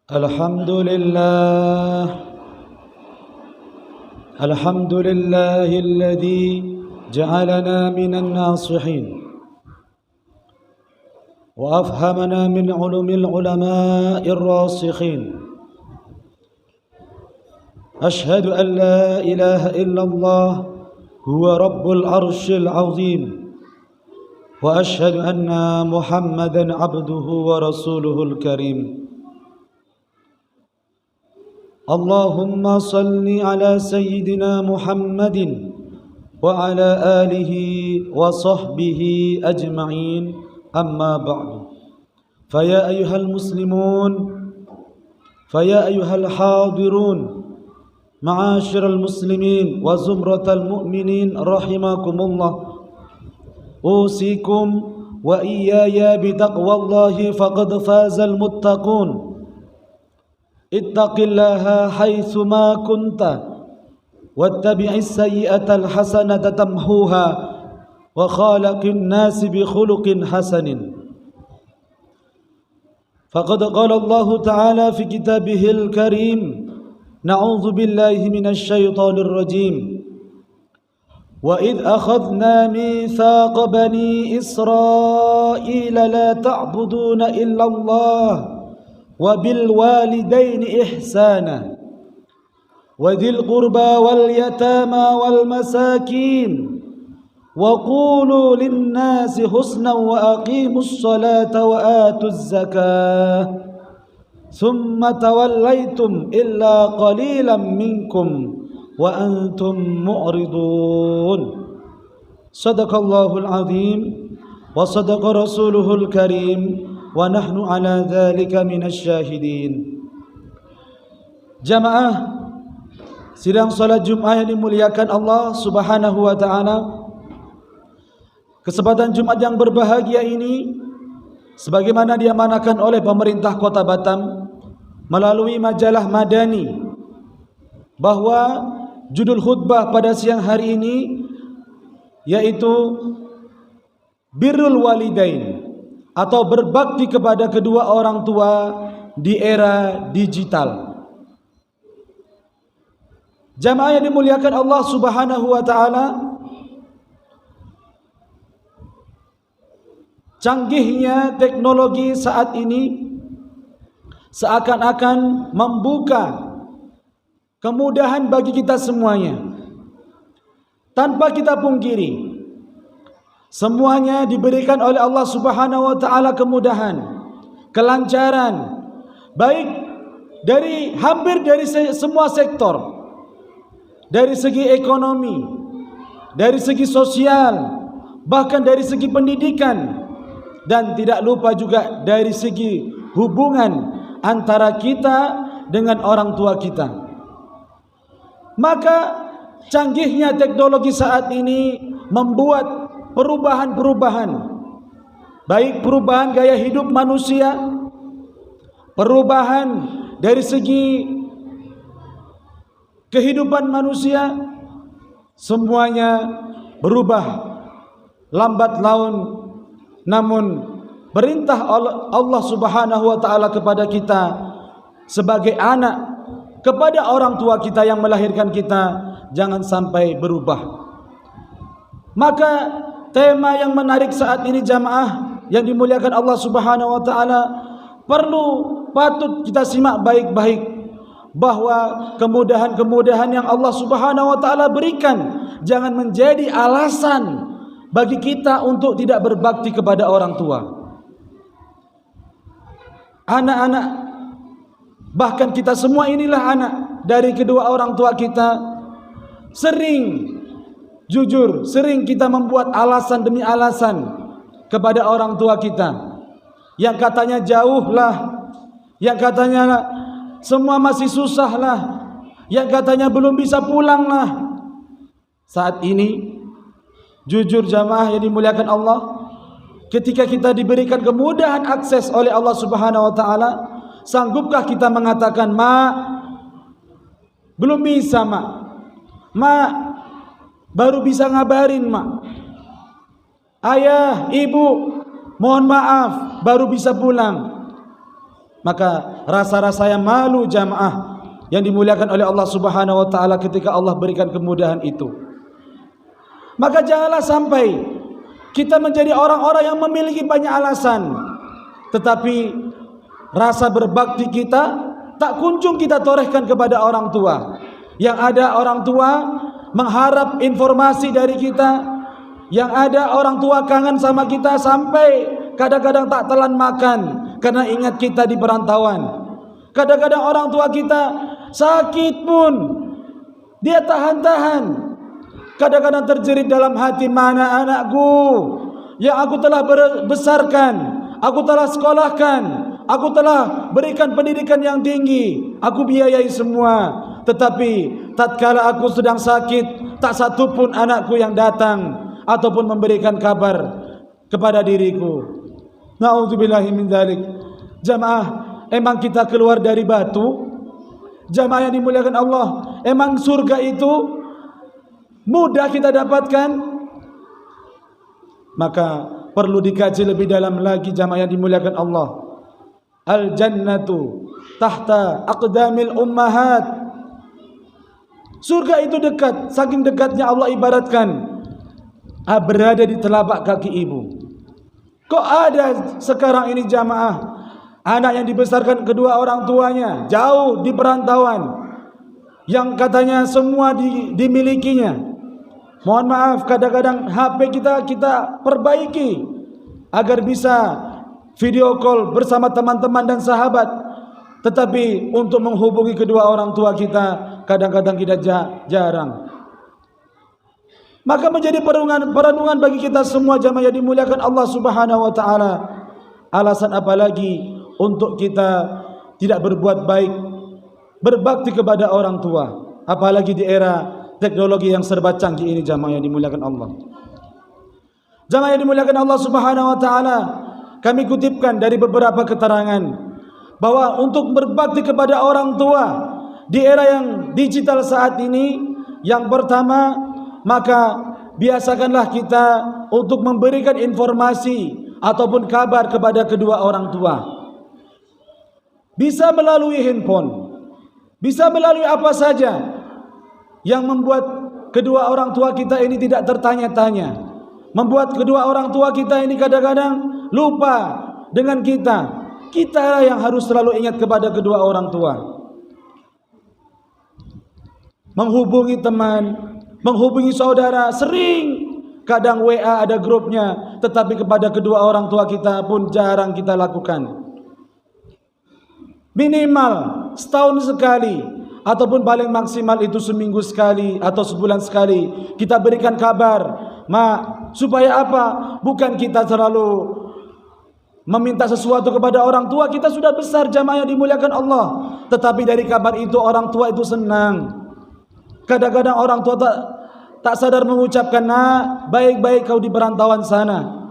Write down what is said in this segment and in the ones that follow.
الحمد لله الحمد لله الذي جعلنا من الناصحين وأفهمنا من علوم العلماء الراسخين. أشهد أن لا إله إلا الله هو رب العرش العظيم، وأشهد أن محمدا عبده ورسوله الكريم. اللهم صل على سيدنا محمد وعلى آله وصحبه أجمعين. أما بعد، فيا أيها المسلمون، فيا أيها الحاضرون، معاشر المسلمين وزمرة المؤمنين رحمكم الله، أوصيكم وإياي بتقوى الله فقد فاز المتقون. اتق الله حيثما كنت واتبع السيئة الحسنة تمحوها وخالق الناس بخلق حسن. فقد قال الله تعالى في كتابه الكريم: نعوذ بالله من الشيطان الرجيم. وإذ أخذنا ميثاق بني إسرائيل لا تعبدون إلا الله وبالوالدين إحسانا وذي القربى واليتامى والمساكين وقولوا للناس حسنا وأقيموا الصلاة وآتوا الزكاة ثم توليتم إلا قليلا منكم وأنتم معرضون. صدق الله العظيم وصدق رسوله الكريم ونحن على ذلك من الشاهدين. Jamaah sidang salat Jumat yang dimuliakan Allah Subhanahu wa taala, kesempatan Jumat yang berbahagia ini sebagaimana diamanahkan oleh pemerintah Kota Batam melalui majalah Madani, bahwa judul khutbah pada siang hari ini yaitu Birrul Walidain, atau berbakti kepada kedua orang tua di era digital. Jamaah yang dimuliakan Allah Subhanahu wa taala, canggihnya teknologi saat ini seakan-akan membuka kemudahan bagi kita semuanya. Tanpa kita pungkiri, semuanya diberikan oleh Allah Subhanahu wa taala kemudahan, kelancaran, baik hampir dari semua sektor. Dari segi ekonomi, dari segi sosial, bahkan dari segi pendidikan, dan tidak lupa juga dari segi hubungan antara kita dengan orang tua kita. Maka canggihnya teknologi saat ini membuat perubahan-perubahan, baik perubahan gaya hidup manusia, perubahan dari segi kehidupan manusia, semuanya berubah lambat laun. Namun perintah Allah Subhanahu wa taala kepada kita sebagai anak, kepada orang tua kita yang melahirkan kita, jangan sampai berubah. Maka tema yang menarik saat ini jamaah yang dimuliakan Allah Subhanahu wa taala, patut kita simak baik-baik, bahwa kemudahan-kemudahan yang Allah Subhanahu wa taala berikan jangan menjadi alasan bagi kita untuk tidak berbakti kepada orang tua. Anak-anak, bahkan kita semua inilah anak dari kedua orang tua kita, sering kita membuat alasan demi alasan kepada orang tua kita, yang katanya jauh lah, yang katanya semua masih susah lah, yang katanya belum bisa pulang lah. Saat ini jujur jamaah yang dimuliakan Allah, ketika kita diberikan kemudahan akses oleh Allah Subhanahu wa taala, sanggupkah kita mengatakan, "Mak, belum bisa, Mak. Mak, baru bisa ngabarin, Mak. Ayah, Ibu, mohon maaf, baru bisa pulang." Maka rasa-rasa yang malu jamaah yang dimuliakan oleh Allah Subhanahu wa taala ketika Allah berikan kemudahan itu. Maka janganlah sampai kita menjadi orang-orang yang memiliki banyak alasan, tetapi rasa berbakti kita tak kunjung kita torehkan kepada orang tua. Yang ada orang tua mengharap informasi dari kita, yang ada orang tua kangen sama kita sampai kadang-kadang tak telan makan karena ingat kita di perantauan. Kadang-kadang orang tua kita sakit pun dia tahan-tahan. Kadang-kadang terjerit dalam hati, mana anakku yang aku telah besarkan, aku telah sekolahkan, aku telah berikan pendidikan yang tinggi, aku biayai semua. Tetapi tatkala aku sedang sakit, tak satu pun anakku yang datang ataupun memberikan kabar kepada diriku. Na'udzubillahi min dzalik. Jamaah, emang kita keluar dari batu? Jamaah yang dimuliakan Allah, emang surga itu mudah kita dapatkan? Maka perlu dikaji lebih dalam lagi jamaah yang dimuliakan Allah. Al jannatu tahta aqdamil ummahat. Surga itu dekat, saking dekatnya Allah ibaratkan berada di telapak kaki ibu. Kok ada sekarang ini jamaah anak yang dibesarkan kedua orang tuanya jauh di perantauan, yang katanya semua dimilikinya. Mohon maaf, kadang-kadang HP kita perbaiki agar bisa video call bersama teman-teman dan sahabat, tetapi untuk menghubungi kedua orang tua kita kadang-kadang kita jarang. Maka menjadi perenungan bagi kita semua jamaah yang dimuliakan Allah Subhanahu wa taala. Alasan apa lagi untuk kita tidak berbuat baik, berbakti kepada orang tua, apalagi di era teknologi yang serba canggih ini jamaah yang dimuliakan Allah. Jamaah yang dimuliakan Allah Subhanahu wa taala, kami kutipkan dari beberapa keterangan bahwa untuk berbakti kepada orang tua di era yang digital saat ini, yang pertama, maka biasakanlah kita untuk memberikan informasi ataupun kabar kepada kedua orang tua. Bisa melalui handphone, bisa melalui apa saja yang membuat kedua orang tua kita ini tidak tertanya-tanya, membuat kedua orang tua kita ini kadang-kadang lupa dengan kita. Kita yang harus selalu ingat kepada kedua orang tua. Menghubungi teman, menghubungi saudara, sering kadang WA ada grupnya, tetapi kepada kedua orang tua kita pun jarang kita lakukan. Minimal setahun sekali ataupun paling maksimal itu seminggu sekali atau sebulan sekali kita berikan kabar. Supaya apa? Bukan kita terlalu meminta sesuatu kepada orang tua, kita sudah besar jamaah yang dimuliakan Allah, tetapi dari kabar itu orang tua itu senang. Kadang-kadang orang tua tak sadar mengucapkan, "Nak, baik-baik kau di perantauan sana."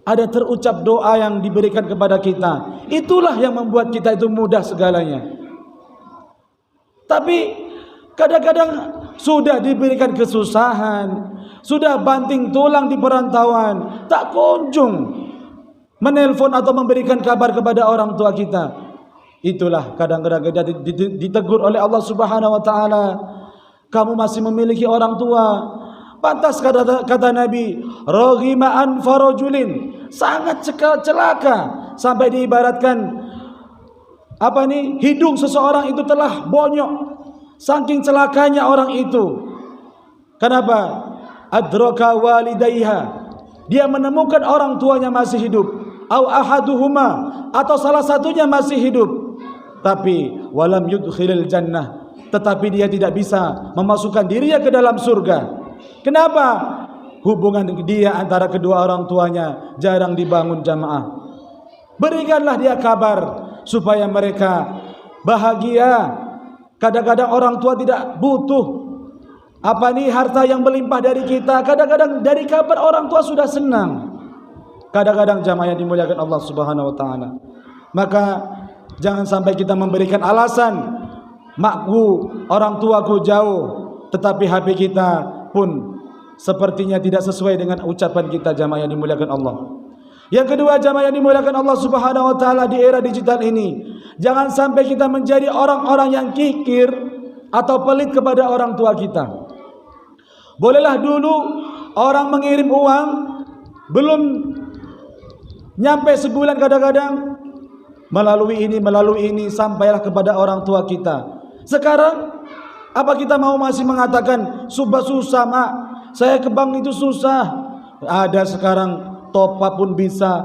Ada terucap doa yang diberikan kepada kita. Itulah yang membuat kita itu mudah segalanya. Tapi kadang-kadang sudah diberikan kesusahan, sudah banting tulang di perantauan, tak kunjung menelpon atau memberikan kabar kepada orang tua kita. Itulah kadang-kadang kita ditegur oleh Allah Subhanahu wa taala. Kamu masih memiliki orang tua. Pantas kata Nabi, raghima an farajulin, sangat celaka sampai diibaratkan hidung seseorang itu telah bonyok saking celakanya orang itu. Kenapa? Adraka walidayha, dia menemukan orang tuanya masih hidup, au ahaduhuma, atau salah satunya masih hidup, tapi walam yudkhilil jannah, tetapi dia tidak bisa memasukkan dirinya ke dalam surga. Kenapa? Hubungan dia antara kedua orang tuanya jarang dibangun jamaah. Berikanlah dia kabar supaya mereka bahagia. Kadang-kadang orang tua tidak butuh harta yang melimpah dari kita. Kadang-kadang dari kabar orang tua sudah senang. Kadang-kadang jamaah yang dimuliakan Allah Subhanahu wa taala. Maka jangan sampai kita memberikan alasan, makku, orang tuaku jauh, tetapi HP kita pun sepertinya tidak sesuai dengan ucapan kita jamaah yang dimuliakan Allah. Yang kedua jamaah yang dimuliakan Allah Subhanahu wa taala, di era digital ini Jangan sampai kita menjadi orang-orang yang kikir atau pelit kepada orang tua kita. Bolehlah dulu orang mengirim uang, belum nyampe sebulan kadang-kadang, melalui ini sampailah kepada orang tua kita. Sekarang apa kita mau masih mengatakan susah mak, saya ke bank itu susah? Ada sekarang top up pun bisa,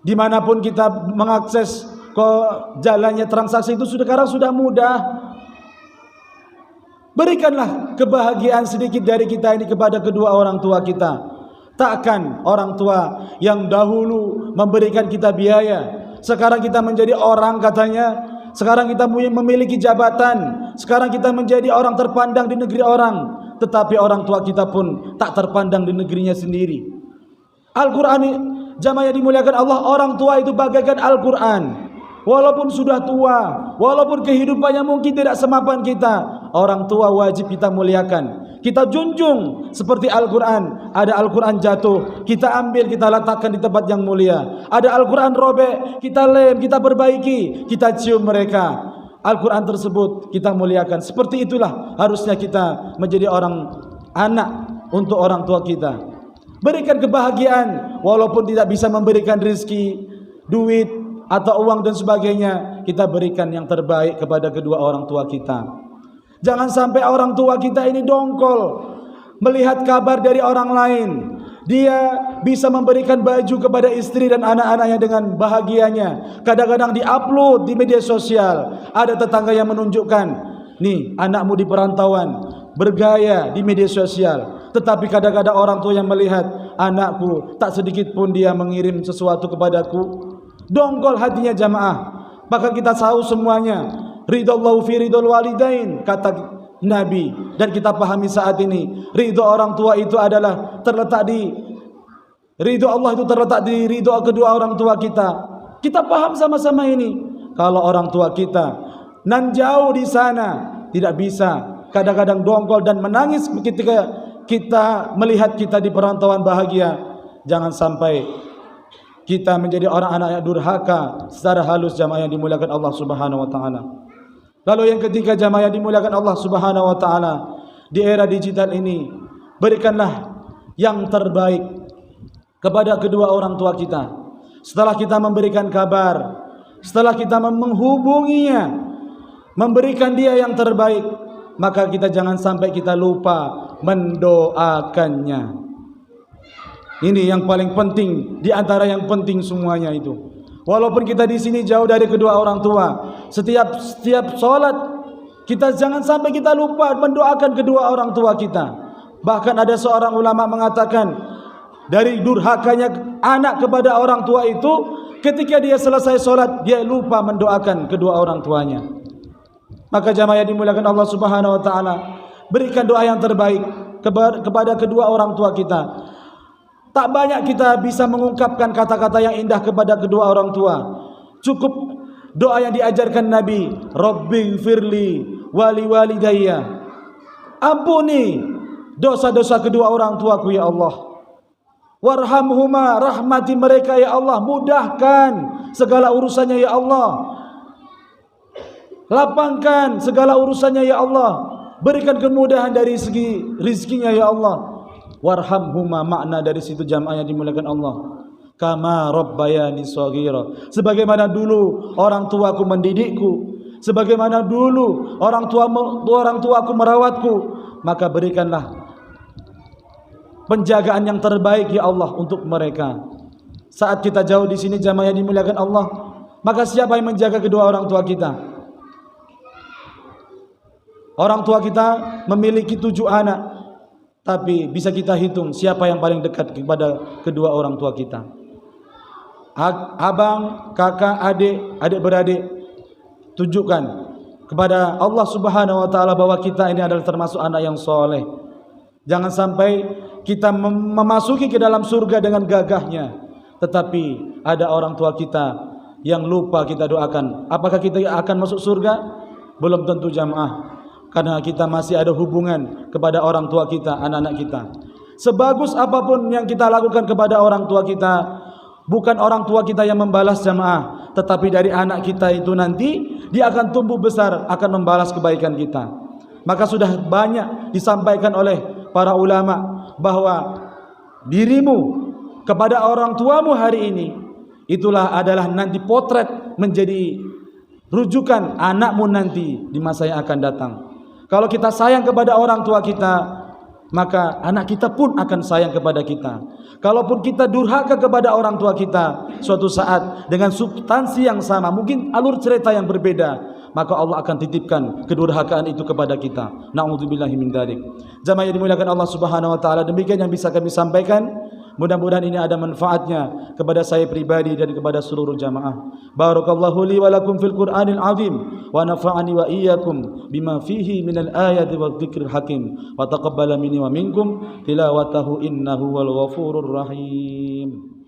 dimanapun kita mengakses ke jalannya transaksi itu sekarang sudah mudah. Berikanlah kebahagiaan sedikit dari kita ini kepada kedua orang tua kita. Takkan orang tua yang dahulu memberikan kita biaya, sekarang kita menjadi orang katanya, sekarang kita memiliki jabatan, sekarang kita menjadi orang terpandang di negeri orang, tetapi orang tua kita pun tak terpandang di negerinya sendiri. Al-Quran, jamaah yang dimuliakan Allah, orang tua itu bagaikan Al-Quran. Walaupun sudah tua, walaupun kehidupannya mungkin tidak semapan kita, orang tua wajib kita muliakan, kita junjung seperti Al-Quran. Ada Al-Quran jatuh, kita ambil, kita letakkan di tempat yang mulia. Ada Al-Quran robek, kita lem, kita perbaiki, kita cium mereka. Al-Quran tersebut kita muliakan. Seperti itulah harusnya kita menjadi orang anak untuk orang tua kita. Berikan kebahagiaan, walaupun tidak bisa memberikan rezeki, duit atau uang dan sebagainya, kita berikan yang terbaik kepada kedua orang tua kita. Jangan sampai orang tua kita ini dongkol melihat kabar dari orang lain. Dia bisa memberikan baju kepada istri dan anak-anaknya dengan bahagianya. Kadang-kadang diupload di media sosial. Ada tetangga yang menunjukkan, nih anakmu di perantauan bergaya di media sosial. Tetapi kadang-kadang orang tua yang melihat, anakku tak sedikit pun dia mengirim sesuatu kepadaku. Dongkol hatinya jamaah. Maka kita tahu semuanya, ridallahu fi ridul walidain, kata Nabi, dan kita pahami saat ini, ridho orang tua itu adalah terletak di ridho Allah, itu terletak di ridho kedua orang tua kita. Kita paham sama-sama ini. Kalau orang tua kita nan jauh di sana, tidak bisa, kadang-kadang dongkol dan menangis ketika kita melihat kita di perantauan bahagia. Jangan sampai kita menjadi orang anak yang durhaka secara halus, jamaah yang dimuliakan Allah Subhanahu wa taala. Lalu yang ketiga, jamaah yang dimuliakan Allah Subhanahu wa taala, di era digital ini berikanlah yang terbaik kepada kedua orang tua kita. Setelah kita memberikan kabar, setelah kita menghubunginya, memberikan dia yang terbaik, maka kita jangan sampai kita lupa mendoakannya. Ini yang paling penting di antara yang penting semuanya itu. Walaupun kita di sini jauh dari kedua orang tua, setiap sholat kita jangan sampai kita lupa mendoakan kedua orang tua kita. Bahkan ada seorang ulama mengatakan, dari durhakanya anak kepada orang tua itu, ketika dia selesai sholat dia lupa mendoakan kedua orang tuanya. Maka jamaah yang dimuliakan Allah Subhanahu wa taala, berikan doa yang terbaik kepada kedua orang tua kita. Tak banyak kita bisa mengungkapkan kata-kata yang indah kepada kedua orang tua. Cukup doa yang diajarkan Nabi, Rabbighfirli wali walidayya. Ampuni dosa-dosa kedua orang tuaku ya Allah. Warhamhuma, rahmati mereka ya Allah. Mudahkan segala urusannya ya Allah. Lapangkan segala urusannya ya Allah. Berikan kemudahan dari segi rizkinya ya Allah. Warhamhuma, makna dari situ jamaah yang dimuliakan Allah, kama rabbayani shaghira, sebagaimana dulu orang tuaku mendidikku, sebagaimana dulu orang tuaku merawatku, maka berikanlah penjagaan yang terbaik ya Allah untuk mereka. Saat kita jauh di sini jamaah yang dimuliakan Allah, maka siapa yang menjaga kedua orang tua kita? Orang tua kita memiliki 7 anak, tapi bisa kita hitung siapa yang paling dekat kepada kedua orang tua kita. Abang, kakak, adik beradik, tunjukkan kepada Allah Subhanahu wa taala bahwa kita ini adalah termasuk anak yang soleh. Jangan sampai kita memasuki ke dalam surga dengan gagahnya, tetapi ada orang tua kita yang lupa kita doakan. Apakah kita akan masuk surga? Belum tentu jamaah. Karena kita masih ada hubungan kepada orang tua kita, anak-anak kita. Sebagus apapun yang kita lakukan kepada orang tua kita, bukan orang tua kita yang membalas jamaah, tetapi dari anak kita itu nanti dia akan tumbuh besar, akan membalas kebaikan kita. Maka sudah banyak disampaikan oleh para ulama bahwa dirimu kepada orang tuamu hari ini itulah adalah nanti potret menjadi rujukan anakmu nanti di masa yang akan datang. Kalau kita sayang kepada orang tua kita, maka anak kita pun akan sayang kepada kita. Kalaupun kita durhaka kepada orang tua kita, suatu saat dengan substansi yang sama, mungkin alur cerita yang berbeda, maka Allah akan titipkan kedurhakaan itu kepada kita. Na'udzubillahi min dzalik. Jamaah yang dimuliakan Allah Subhanahu wa taala, demikian yang bisa kami sampaikan. Mudah-mudahan ini ada manfaatnya kepada saya pribadi dan kepada seluruh jamaah. Barakallahu li wa lakum fil Qur'anil azim wa nafa'ani wa iyyakum bima fihi minal ayati wa dzikril hakim wa taqabbala minni wa minkum tilawatahu innahu wal ghafurur rahim.